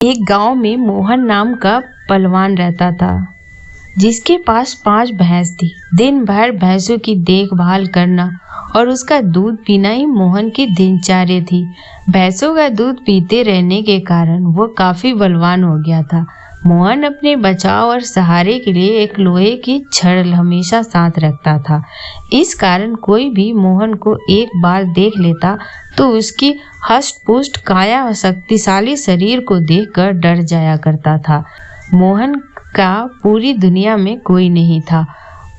एक गांव में मोहन नाम का पहलवान रहता था, जिसके पास 5 भैंस थी। दिन भर भैंसों की देखभाल करना और उसका दूध पीना ही मोहन की दिनचर्या थी। भैंसों का दूध पीते रहने के कारण वो काफी बलवान हो गया था। मोहन अपने बचाव और सहारे के लिए एक लोहे की छड़ हमेशा साथ रखता था। इस कारण कोई भी मोहन को एक बार देख लेता तो उसकी हष्ट-पुष्ट काया और शक्तिशाली शरीर को देखकर डर जाया करता था। मोहन का पूरी दुनिया में कोई नहीं था,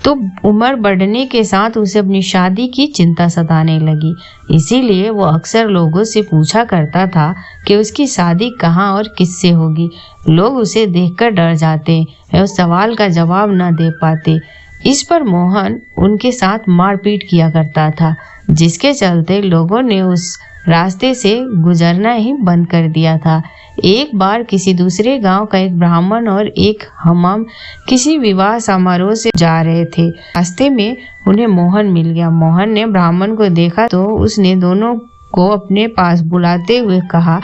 तो उम्र बढ़ने के साथ उसे अपनी शादी की चिंता सताने लगी। इसीलिए वो अक्सर लोगों से पूछा करता था कि उसकी शादी कहाँ और किससे होगी। लोग उसे देखकर डर जाते और उस सवाल का जवाब न दे पाते। इस पर मोहन उनके साथ मारपीट किया करता था, जिसके चलते लोगों ने उस रास्ते से गुजरना ही बंद कर दिया था। एक बार किसी दूसरे गांव का एक ब्राह्मण और एक हमाम किसी विवाह समारोह से जा रहे थे। रास्ते में उन्हें मोहन मिल गया। मोहन ने ब्राह्मण को देखा तो उसने दोनों को अपने पास बुलाते हुए कहा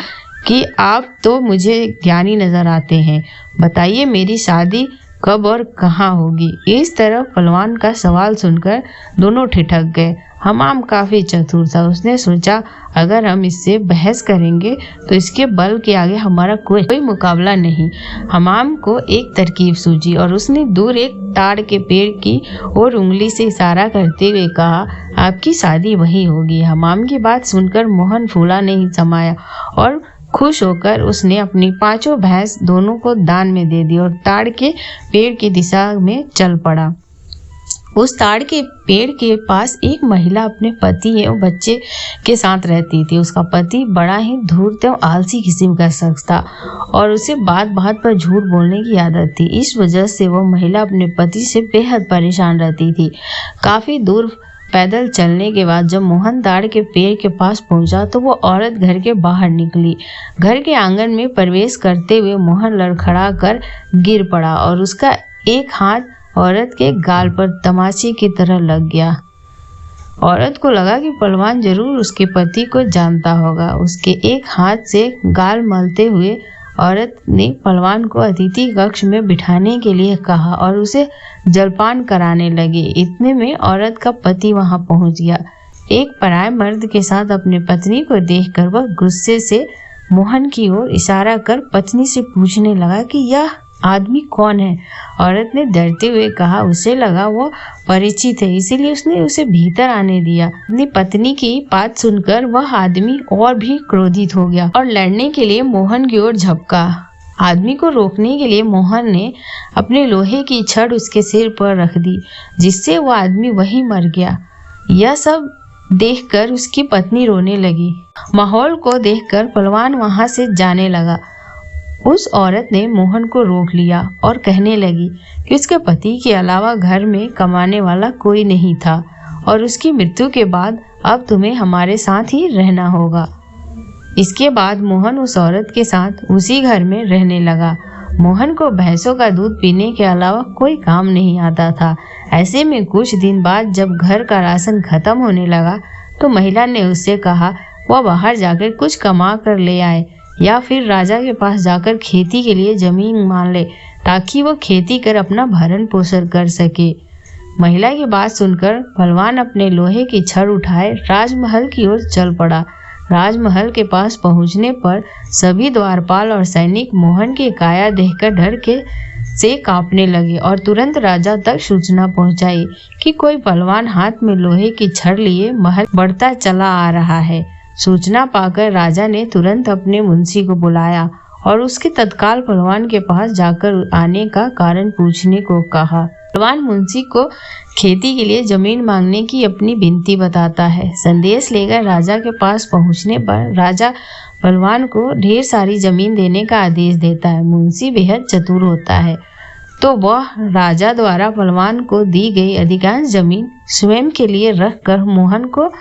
कि आप तो मुझे ज्ञानी नजर आते हैं, बताइए मेरी शादी कब और कहाँ होगी। इस तरह पहलवान का सवाल सुनकर दोनों ठिठक गए। हमाम काफी चतुर था, उसने सोचा अगर हम इससे बहस करेंगे तो इसके बल के आगे हमारा कोई मुकाबला नहीं। हमाम को एक तरकीब सूझी और उसने दूर एक ताड़ के पेड़ की ओर उंगली से इशारा करते हुए कहा, आपकी शादी वही होगी। हमाम की बात सुनकर मोहन फूला नहीं समाया और खुश होकर उसने अपनी 5 भैंस दोनों को दान में दे दी और ताड़ के पेड़ की दिशा में चल पड़ा। उस ताड़ के पेड़ के पास एक महिला अपने पति एवं बच्चे के साथ रहती थी। उसका पति बड़ा ही धूर्त एवं आलसी किस्म का शख्स था और उसे बात बात पर झूठ बोलने की आदत थी। इस वजह से वह महिला अपने पति से बेहद परेशान रहती थी। काफी दूर पैदल चलने के बाद जब मोहन ताड़ के पेड़ के पास पहुंचा तो वो औरत घर के बाहर निकली। घर के आंगन में प्रवेश करते हुए मोहन लड़खड़ा कर गिर पड़ा और उसका एक हाथ औरत के गाल पर तमाचे की तरह लग गया। औरत को लगा कि पहलवान जरूर उसके पति को जानता होगा। उसके एक हाथ से गाल मलते हुए औरत ने पहलवान को अतिथि कक्ष में बिठाने के लिए कहा और उसे जलपान कराने लगी। इतने में औरत का पति वहां पहुंच गया। एक पराये मर्द के साथ अपनी पत्नी को देखकर वह गुस्से से मोहन की ओर इशारा कर पत्नी से पूछने लगा कि यह आदमी कौन है। औरत ने डरते हुए कहा, उसे लगा वो परिचित है, इसीलिए उसने उसे भीतर आने दिया। अपनी पत्नी की बात सुनकर वह आदमी और भी क्रोधित हो गया और लड़ने के लिए मोहन की ओर झपका। आदमी को रोकने के लिए मोहन ने अपने लोहे की छड़ उसके सिर पर रख दी, जिससे वो आदमी वहीं मर गया। यह सब देखकर उसकी पत्नी रोने लगी। माहौल को देखकर पहलवान वहां से जाने लगा। उस औरत ने मोहन को रोक लिया और कहने लगी कि उसके पति के अलावा घर में कमाने वाला कोई नहीं था और उसकी मृत्यु के बाद अब तुम्हें हमारे साथ ही रहना होगा। इसके बाद मोहन उस औरत के साथ उसी घर में रहने लगा। मोहन को भैंसों का दूध पीने के अलावा कोई काम नहीं आता था। ऐसे में कुछ दिन बाद जब घर का राशन खत्म होने लगा तो महिला ने उससे कहा वह बाहर जाकर कुछ कमा कर ले आए या फिर राजा के पास जाकर खेती के लिए जमीन मान ले, ताकि वो खेती कर अपना भरण पोषण कर सके। महिला की बात सुनकर पहलवान अपने लोहे की छड़ उठाए राजमहल की ओर चल पड़ा। राजमहल के पास पहुंचने पर सभी द्वारपाल और सैनिक मोहन की काया देखकर डर के से कांपने लगे और तुरंत राजा तक सूचना पहुंचाई कि कोई पहलवान हाथ में लोहे की छड़ लिए महल बढ़ता चला आ रहा है। सूचना पाकर राजा ने तुरंत अपने मुंशी को बुलाया और उसके तत्काल पहलवान के पास जाकर आने का कारण पूछने को कहा। पहलवान मुंशी को खेती के लिए जमीन मांगने की अपनी विनती बताता है। संदेश लेकर राजा के पास पहुंचने पर राजा पहलवान को ढेर सारी जमीन देने का आदेश देता है। मुंशी बेहद चतुर होता है, तो वह राजा द्वारा पहलवान को दी गई अधिकांश जमीन स्वयं के लिए रख कर मोहन को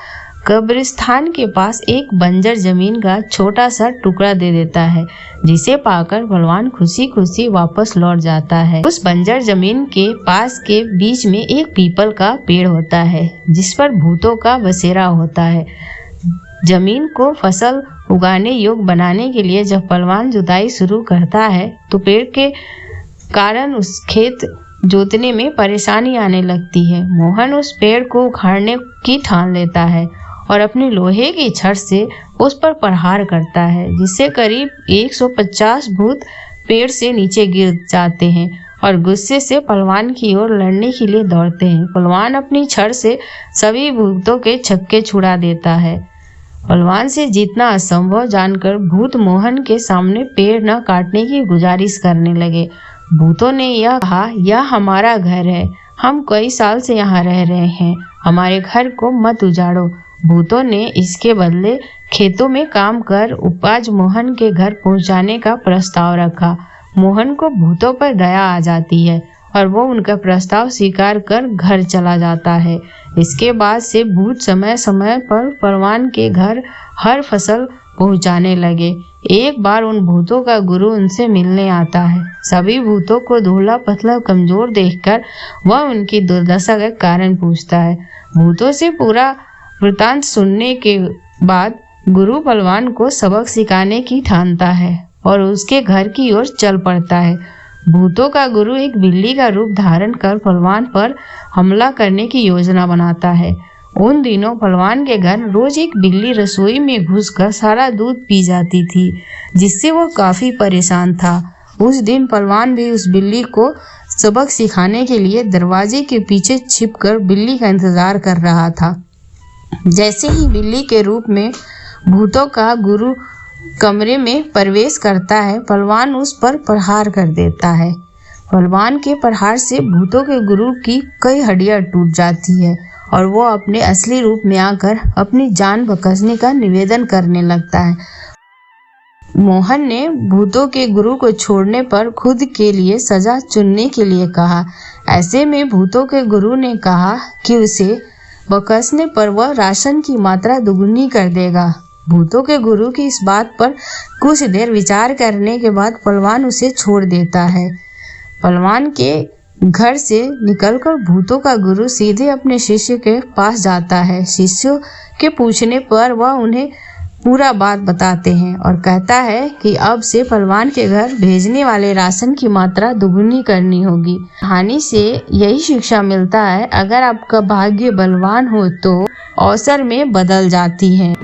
कब्रिस्तान के पास एक बंजर जमीन का छोटा सा टुकड़ा दे देता है, जिसे पाकर पहलवान खुशी खुशी वापस लौट जाता है। उस बंजर जमीन के पास के बीच में एक पीपल का पेड़ होता है, जिस पर भूतों का बसेरा होता है। जमीन को फसल उगाने योग्य बनाने के लिए जब पहलवान जुताई शुरू करता है तो पेड़ के कारण उस खेत जोतने में परेशानी आने लगती है। मोहन उस पेड़ को उखाड़ने की ठान लेता है और अपनी लोहे की छड़ से उस पर प्रहार करता है, जिससे करीब 150 भूत पेड़ से नीचे गिर जाते हैं और गुस्से से पहलवान की ओर लड़ने के लिए दौड़ते हैं। पहलवान अपनी छड़ से सभी भूतों के छक्के छुड़ा देता है। पहलवान से जीतना असंभव जानकर भूत मोहन के सामने पेड़ न काटने की गुजारिश करने लगे। भूतों ने यह कहा, यह हमारा घर है, हम कई साल से यहाँ रह रहे हैं, हमारे घर को मत उजाड़ो। भूतों ने इसके बदले खेतों में काम कर उपज मोहन के घर पहुँचाने का प्रस्ताव रखा। मोहन को भूतों पर दया आ जाती है और वो उनका प्रस्ताव स्वीकार कर घर चला जाता है। इसके बाद से भूत समय समय पर पहलवान के घर हर फसल पहुंचाने लगे। एक बार उन भूतों का गुरु उनसे मिलने आता है। सभी भूतों को धुला पतला कमजोर देखकर वह उनकी दुर्दशा का कारण पूछता है। भूतों से पूरा वृतांत सुनने के बाद गुरु पहलवान को सबक सिखाने की ठानता है और उसके घर की ओर चल पड़ता है। भूतों का गुरु एक बिल्ली का रूप धारण कर पहलवान पर हमला करने की योजना बनाता है। उन दिनों पहलवान के घर रोज एक बिल्ली रसोई में घुसकर सारा दूध पी जाती थी, जिससे वो काफी परेशान था। उस दिन पहलवान भी उस बिल्ली को सबक सिखाने के लिए दरवाजे के पीछे छिपकर बिल्ली का इंतजार कर रहा था। जैसे ही बिल्ली के रूप में भूतों का गुरु कमरे में प्रवेश करता है, पहलवान उस पर प्रहार कर देता है। पहलवान के प्रहार से भूतों के गुरु की कई हड्डियां टूट जाती है और वो अपने असली रूप में आकर अपनी जान बख्शने का निवेदन करने लगता है। मोहन ने भूतों के गुरु को छोड़ने पर खुद के लिए सजा चुनने के लिए कहा। ऐसे में भूतों के गुरु ने कहा कि उसे बख्शने पर वह राशन की मात्रा दुगुनी कर देगा। भूतों के गुरु की इस बात पर कुछ देर विचार करने के बाद पहलवान उसे छोड़ देता है। पहलवान के घर से निकलकर भूतों का गुरु सीधे अपने शिष्य के पास जाता है। शिष्यों के पूछने पर वह उन्हें पूरा बात बताते हैं और कहता है कि अब से पहलवान के घर भेजने वाले राशन की मात्रा दुगुनी करनी होगी। कहानी से यही शिक्षा मिलता है, अगर आपका भाग्य बलवान हो तो अवसर में बदल जाती है।